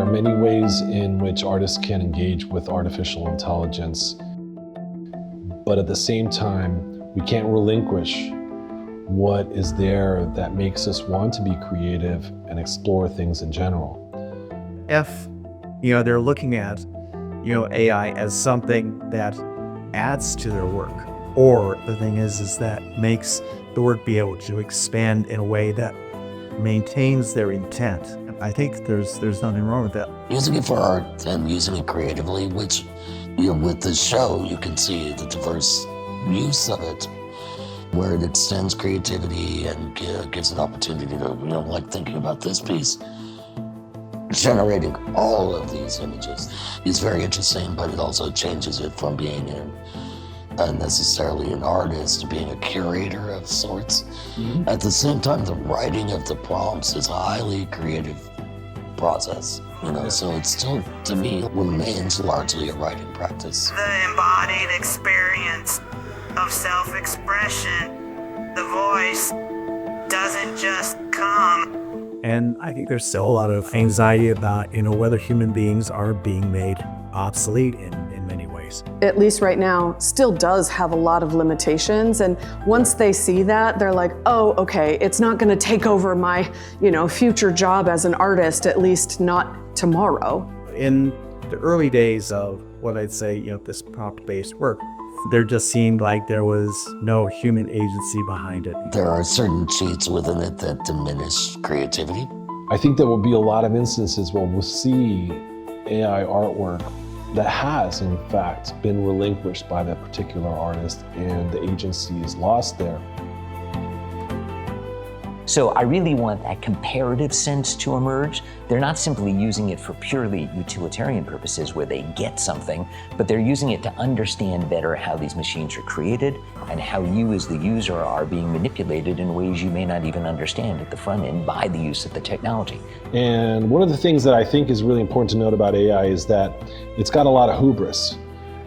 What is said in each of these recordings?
many ways in which artists can engage with artificial intelligence, but at the same time, we can't relinquish what is there that makes us want to be creative and explore things in general. If, they're looking at, AI as something that adds to their work, or the thing is that makes the work be able to expand in a way that maintains their intent. I think there's nothing wrong with that. Using it for art and using it creatively, which, with this show, you can see the diverse use of it, where it extends creativity and gives an opportunity to, like thinking about this piece, generating all of these images is very interesting, but it also changes it from being necessarily an artist to being a curator of sorts. Mm-hmm. At the same time, the writing of the prompts is a highly creative process, so it still, to me, remains largely a writing practice. The embodied experience of self-expression, the voice doesn't just come. And I think there's still a lot of anxiety about, whether human beings are being made obsolete in many ways. At least right now, still does have a lot of limitations. And once they see that, they're like, oh, okay, it's not gonna take over my, future job as an artist, at least not tomorrow. In the early days of what I'd say, this prompt-based work, there just seemed like there was no human agency behind it. There are certain cheats within it that diminish creativity. I think there will be a lot of instances where we'll see AI artwork that has, in fact, been relinquished by that particular artist and the agency is lost there. So I really want that comparative sense to emerge. They're not simply using it for purely utilitarian purposes where they get something, but they're using it to understand better how these machines are created and how you as the user are being manipulated in ways you may not even understand at the front end by the use of the technology. And one of the things that I think is really important to note about AI is that it's got a lot of hubris.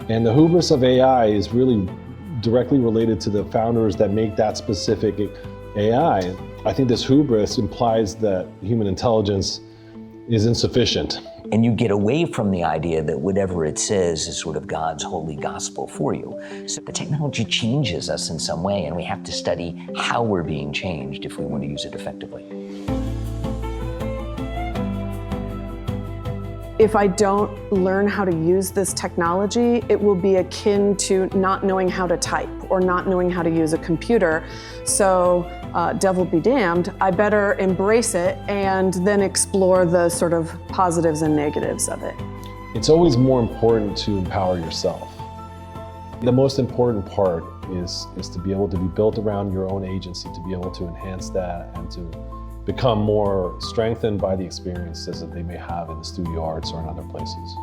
And the hubris of AI is really directly related to the founders that make that specific AI. I think this hubris implies that human intelligence is insufficient. And you get away from the idea that whatever it says is sort of God's holy gospel for you. So the technology changes us in some way, and we have to study how we're being changed if we want to use it effectively. If I don't learn how to use this technology, it will be akin to not knowing how to type or not knowing how to use a computer. So devil be damned, I better embrace it and then explore the sort of positives and negatives of it. It's always more important to empower yourself. The most important part is to be able to be built around your own agency, to be able to enhance that and to become more strengthened by the experiences that they may have in the studio arts or in other places.